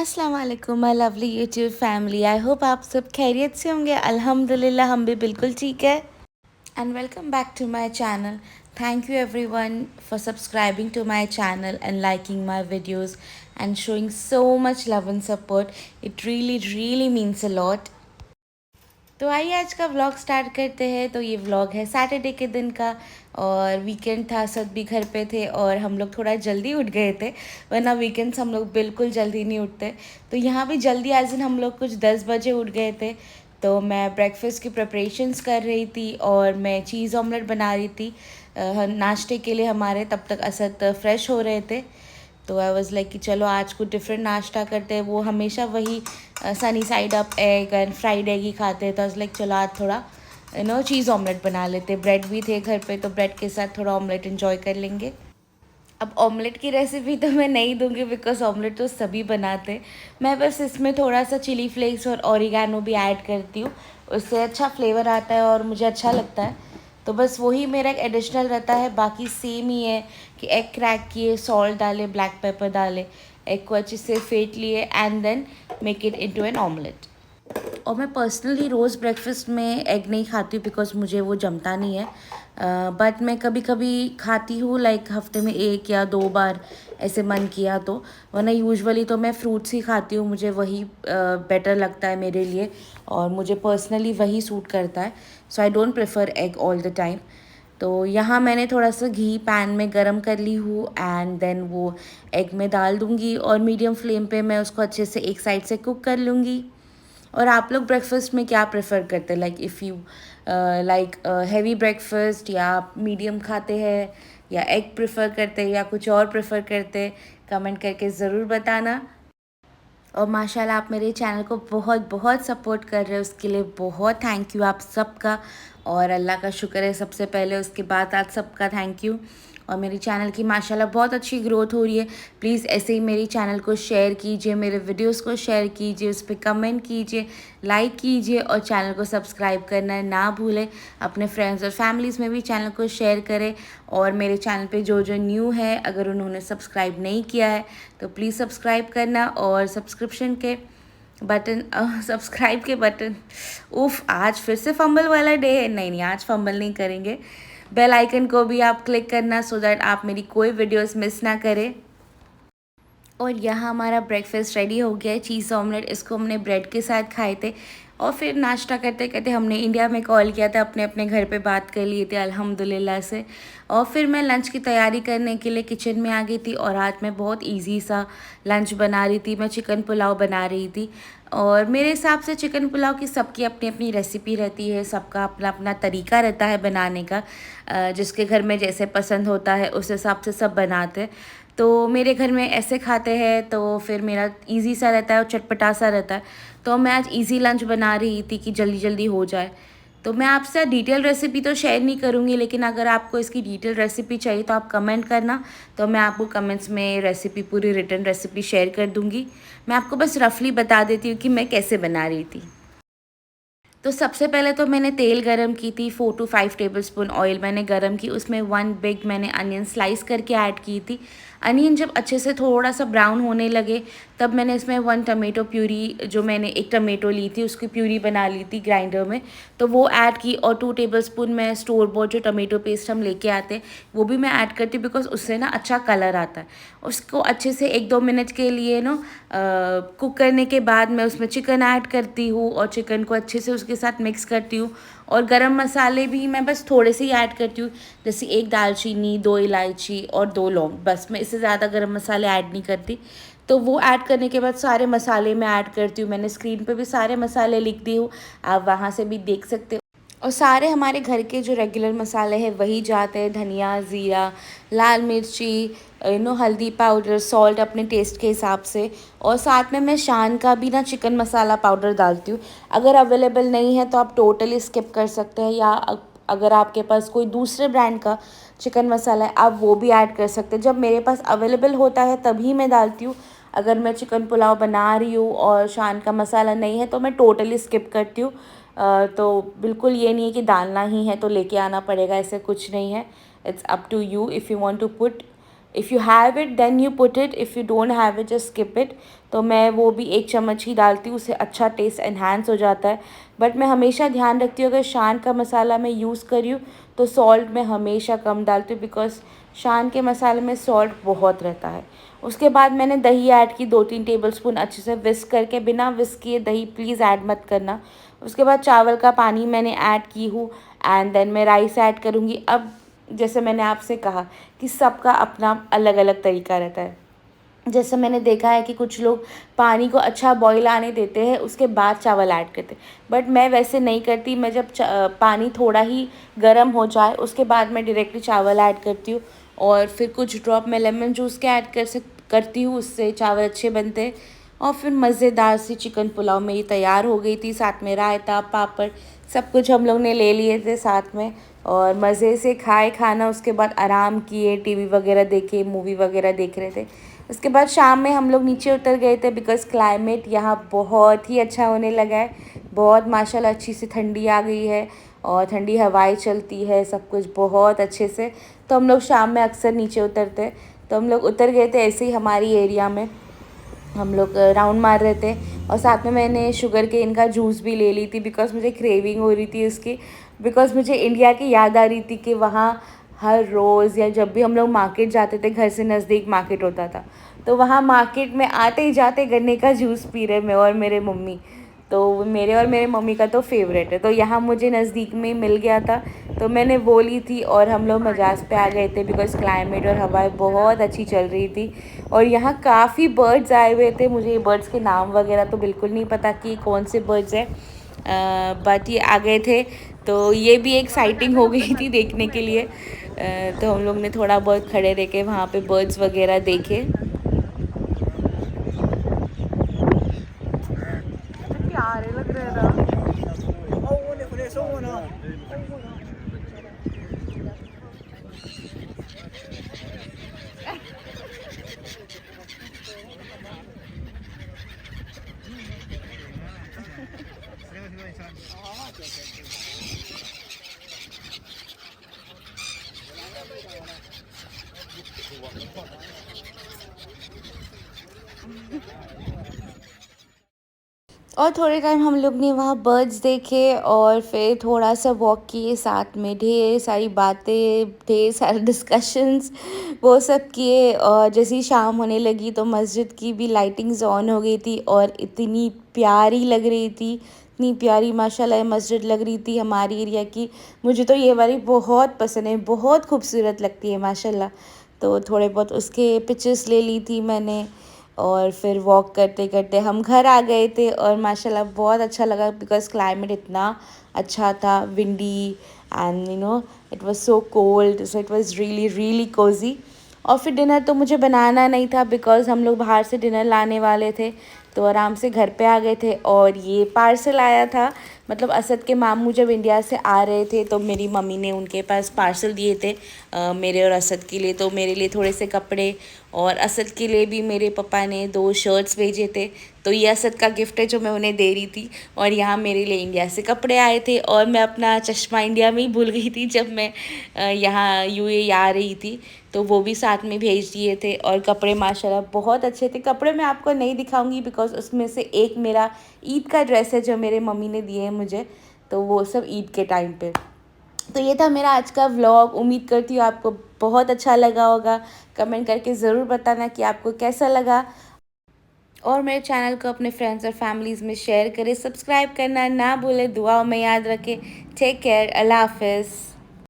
अस्सलाम वालेकुम my lovely YouTube family. I hope आप सब खैरियत से होंगे। अल्हम्दुलिल्लाह हम भी बिल्कुल ठीक है। And welcome back to my channel. Thank you everyone for subscribing to my channel and liking my videos and showing so much love and support. It really really means a lot. तो आइए आज का vlog start करते हैं। तो ये vlog है Saturday के दिन का और वीकेंड था, सब भी घर पे थे और हम लोग थोड़ा जल्दी उठ गए थे, वरना वीकेंड्स हम लोग बिल्कुल जल्दी नहीं उठते। तो यहाँ भी जल्दी आज दिन हम लोग कुछ 10 बजे उठ गए थे। तो मैं ब्रेकफास्ट की प्रिपरेशंस कर रही थी और मैं चीज़ ऑमलेट बना रही थी नाश्ते के लिए हमारे। तब तक असद फ्रेश हो रहे थे तो आई वॉज़ लाइक कि चलो आज कुछ डिफरेंट नाश्ता करते हैं। वो हमेशा वही sunny side up egg and fried egg ही खाते हैं। तो आई लाइक चलो आज थोड़ा चीज़ ऑमलेट बना लेते। ब्रेड भी थे घर पे तो ब्रेड के साथ थोड़ा ऑमलेट इन्जॉय कर लेंगे। अब ऑमलेट की रेसिपी तो मैं नहीं दूंगी बिकॉज ऑमलेट तो सभी बनाते। मैं बस इसमें थोड़ा सा चिली फ्लेक्स और ऑरिगेनो भी ऐड करती हूँ, उससे अच्छा फ्लेवर आता है और मुझे अच्छा लगता है। तो बस वही मेरा एक एडिशनल रहता है। बाकी सेम ही है कि एग क्रैक किए, सॉल्ट डाले, ब्लैक पेपर डाले, एग को अच्छे से फेंट लिए and then make it into an omelette. और मैं पर्सनली रोज़ ब्रेकफास्ट में एग नहीं खाती हूँ बिकॉज मुझे वो जमता नहीं है। बट मैं कभी कभी खाती हूँ, लाइक हफ्ते में 1 या 2 बार ऐसे मन किया तो। वरना यूजुअली तो मैं फ्रूट्स ही खाती हूँ, मुझे वही बेटर लगता है मेरे लिए और मुझे पर्सनली वही सूट करता है। So I don't prefer egg all the time. तो यहाँ मैंने थोड़ा सा घी पैन में गरम कर ली हूँ एंड देन वो एग में डाल दूँगी और मीडियम फ्लेम पे मैं उसको अच्छे से एक साइड से कुक कर लूँगी। और आप लोग ब्रेकफास्ट में क्या प्रेफर करते हैं? Like if you like heavy breakfast या आप मीडियम खाते हैं या एग प्रेफर करते हैं या कुछ और प्रेफर करते हैं, कमेंट करके ज़रूर बताना। और माशाल्लाह आप मेरे चैनल को बहुत बहुत सपोर्ट कर रहे हो, उसके लिए बहुत थैंक यू आप सबका। और अल्लाह का शुक्र है सबसे पहले, उसके बाद आप सबका थैंक यू। और मेरे चैनल की माशाल्लाह बहुत अच्छी ग्रोथ हो रही है। प्लीज़ ऐसे ही मेरी चैनल को शेयर कीजिए, मेरे वीडियोस को शेयर कीजिए, उस पर कमेंट कीजिए, लाइक कीजिए और चैनल को सब्सक्राइब करना ना भूलें। अपने फ्रेंड्स और फैमिलीज़ में भी चैनल को शेयर करें। और मेरे चैनल पे जो जो न्यू है, अगर उन्होंने सब्सक्राइब नहीं किया है तो प्लीज़ सब्सक्राइब करना और सब्सक्रिप्शन के बटन सब्सक्राइब के बटन, उफ आज फिर से फंबल वाला डे है। नहीं नहीं, आज फंबल नहीं करेंगे। बेल आइकन को भी आप क्लिक करना सो दैट आप मेरी कोई वीडियोस मिस ना करें। और यहाँ हमारा ब्रेकफास्ट रेडी हो गया है, चीज़ ऑमलेट। इसको हमने ब्रेड के साथ खाए थे और फिर नाश्ता करते करते हमने इंडिया में कॉल किया था, अपने अपने घर पे बात कर लिए थे अल्हम्दुलिल्लाह से। और फिर मैं लंच की तैयारी करने के लिए किचन में आ गई थी और आज मैं बहुत इजी सा लंच बना रही थी। मैं चिकन पुलाव बना रही थी और मेरे हिसाब से चिकन पुलाव की सबकी अपनी अपनी रेसिपी रहती है, सबका अपना अपना तरीका रहता है बनाने का। जिसके घर में जैसे पसंद होता है उस हिसाब से सब बनाते हैं। तो मेरे घर में ऐसे खाते हैं तो फिर मेरा इजी सा रहता है और चटपटा सा रहता है। तो मैं आज इजी लंच बना रही थी कि जल्दी जल्दी हो जाए। तो मैं आपसे डिटेल रेसिपी तो शेयर नहीं करूँगी, लेकिन अगर आपको इसकी डिटेल रेसिपी चाहिए तो आप कमेंट करना, तो मैं आपको कमेंट्स में रेसिपी, पूरी रिटर्न रेसिपी शेयर कर दूँगी। मैं आपको बस रफली बता देती हूँ कि मैं कैसे बना रही थी। तो सबसे पहले तो मैंने तेल गरम की थी, 4 to 5 टेबलस्पून ऑयल मैंने गरम की, उसमें 1 बिग मैंने अनियन स्लाइस करके ऐड की थी। अनियन जब अच्छे से थोड़ा सा ब्राउन होने लगे तब मैंने इसमें 1 टमेटो प्यूरी, जो मैंने 1 टमेटो ली थी उसकी प्यूरी बना ली थी ग्राइंडर में, तो वो ऐड की। और 2 टेबलस्पून मैं स्टोर बॉट जो टमेटो पेस्ट हम लेके आते हैं वो भी मैं ऐड करती हूँ बिकॉज उससे ना अच्छा कलर आता है। उसको अच्छे से 1-2 मिनट के लिए कुक करने के बाद मैं उसमें चिकन ऐड करती हूँ और चिकन को अच्छे से उसके साथ मिक्स करती हूँ। और गरम मसाले भी मैं बस थोड़े से ही ऐड करती हूँ, जैसे 1 दालचीनी, 2 इलायची और 2 लौंग, बस मैं इससे ज़्यादा गरम मसाले ऐड नहीं करती। तो वो ऐड करने के बाद सारे मसाले मैं ऐड करती हूँ। मैंने स्क्रीन पे भी सारे मसाले लिख दी हूँ, आप वहाँ से भी देख सकते हो। और सारे हमारे घर के जो रेगुलर मसाले हैं वही जाते हैं, धनिया, ज़ीरा, लाल मिर्ची, हल्दी पाउडर, सॉल्ट अपने टेस्ट के हिसाब से। और साथ में मैं शान का भी ना चिकन मसाला पाउडर डालती हूँ। अगर अवेलेबल नहीं है तो आप टोटली स्किप कर सकते हैं, या अगर आपके पास कोई दूसरे ब्रांड का चिकन मसाला है आप वो भी ऐड कर सकते हैं। जब मेरे पास अवेलेबल होता है तभी मैं डालती हूँ। अगर मैं चिकन पुलाव बना रही हूँ और शान का मसाला नहीं है तो मैं टोटली स्किप करती हूँ। तो बिल्कुल ये नहीं है कि डालना ही है तो लेके आना पड़ेगा, ऐसे कुछ नहीं है। It's up to you, if you want to put, if you have it then you put it, if you don't have it just skip it. तो मैं वो भी 1 चम्मच ही डालती हूँ, उससे अच्छा टेस्ट एनहांस हो जाता है। बट मैं हमेशा ध्यान रखती हूँ अगर शान का मसाला मैं यूज़ कर रही हूँ तो सॉल्ट मैं हमेशा कम डालती हूँ, बिकॉज़ शान के मसाले में सॉल्ट बहुत रहता है। उसके बाद मैंने दही ऐड की 2-3 टेबलस्पून, अच्छे से विस्क करके, बिना विस्क किए दही प्लीज़ ऐड मत करना। उसके बाद चावल का पानी मैंने ऐड की हूँ एंड देन मैं राइस ऐड करूँगी। अब जैसे मैंने आपसे कहा कि सबका अपना अलग-अलग तरीका रहता है। जैसे मैंने देखा है कि कुछ लोग पानी को अच्छा बॉईल आने देते हैं, उसके बाद चावल ऐड करते हैं। बट मैं वैसे नहीं करती, मैं जब पानी थोड़ा ही गर्म हो जाए उसके बाद मैं डायरेक्टली चावल ऐड करती हूँ और फिर कुछ ड्रॉप मैं लेमन जूस के ऐड करती हूँ, उससे चावल अच्छे बनते हैं। और फिर मज़ेदार सी चिकन पुलाव मेरी तैयार हो गई थी, साथ में रायता, पापड़, सब कुछ हम लोग ने ले लिए थे साथ में और मज़े से खाए खाना। उसके बाद आराम किए, टीवी वगैरह देखे, मूवी वगैरह देख रहे थे। उसके बाद शाम में हम लोग नीचे उतर गए थे, बिकॉज़ क्लाइमेट यहाँ बहुत ही अच्छा होने लगा है। बहुत माशाल्लाह अच्छी सी ठंडी आ गई है और ठंडी हवाएं चलती है, सब कुछ बहुत अच्छे से। तो हम लोग शाम में अक्सर नीचे उतरते हैं, तो हम लोग उतर गए थे ऐसे ही हमारी एरिया में। हम लोग राउंड मार रहे थे और साथ में मैंने शुगर केन का जूस भी ले ली थी, बिकॉज़ मुझे क्रेविंग हो रही थी उसकी। बिकॉज़ मुझे इंडिया की याद आ रही थी कि वहाँ हर रोज़ या जब भी हम लोग मार्केट जाते थे, घर से नज़दीक मार्केट होता था, तो वहाँ मार्केट में आते ही जाते गन्ने का जूस पी रहे मैं और मेरे मम्मी। तो मेरे और मेरे मम्मी का तो फेवरेट है, तो यहाँ मुझे नज़दीक में मिल गया था, तो मैंने वो ली थी और हम लोग मजाज पे आ गए थे, बिकॉज़ क्लाइमेट और हवाएं बहुत अच्छी चल रही थी। और यहाँ काफ़ी बर्ड्स आए हुए थे, मुझे ये बर्ड्स के नाम वगैरह तो बिल्कुल नहीं पता कि कौन से बर्ड्स हैं, बट ये आ गए थे, तो ये भी एक साइटिंग हो गई थी देखने के लिए। तो हम लोग ने थोड़ा बहुत खड़े रह के वहाँ पे बर्ड्स वगैरह देखे। प्यारे लग रहे हैं ना। और थोड़े टाइम हम लोग ने वहाँ बर्ड्स देखे और फिर थोड़ा सा वॉक किए, साथ में ढेर सारी बातें, ढेर सारे डिस्कशंस, वो सब किए। और जैसे ही शाम होने लगी तो मस्जिद की भी लाइटिंग्स ऑन हो गई थी और इतनी प्यारी लग रही थी, इतनी प्यारी माशाल्लाह मस्जिद लग रही थी हमारी एरिया की। मुझे तो ये वाली बहुत पसंद है, बहुत खूबसूरत लगती है माशाल्लाह। तो थोड़े बहुत उसके पिक्चर्स ले ली थी मैंने और फिर वॉक करते करते हम घर आ गए थे और माशाल्लाह बहुत अच्छा लगा, बिकॉज़ क्लाइमेट इतना अच्छा था, windy and it was so cold, so it was really really cosy. और फिर डिनर तो मुझे बनाना नहीं था, बिकॉज़ हम लोग बाहर से डिनर लाने वाले थे, तो आराम से घर पे आ गए थे। और ये पार्सल आया था, मतलब असद के मामू जब इंडिया से आ रहे थे तो मेरी मम्मी ने उनके पास पार्सल दिए थे मेरे और असद के लिए। तो मेरे लिए थोड़े से कपड़े और असद के लिए भी मेरे पापा ने 2 शर्ट्स भेजे थे, तो ये असद का गिफ्ट है जो मैं उन्हें दे रही थी। और यहाँ मेरे लिए इंडिया से कपड़े आए थे और मैं अपना चश्मा इंडिया में ही भूल गई थी जब मैं यहाँ यूएई आ रही थी, तो वो भी साथ में भेज दिए थे। और कपड़े माशाल्लाह बहुत अच्छे थे। कपड़े मैं आपको नहीं दिखाऊंगी, बिकॉज़ उसमें से एक मेरा ईद का ड्रेस है जो मेरे मम्मी ने दिए हैं मुझे, तो वो सब ईद के टाइम पे। तो ये था मेरा आज का व्लॉग, उम्मीद करती हूँ आपको बहुत अच्छा लगा होगा। कमेंट करके ज़रूर बताना कि आपको कैसा लगा और मेरे चैनल को अपने फ्रेंड्स और फैमिलीज़ में शेयर करें, सब्सक्राइब करना ना भूलें, दुआओं में याद रखें। टेक केयर, अल्लाह हाफ़िज़।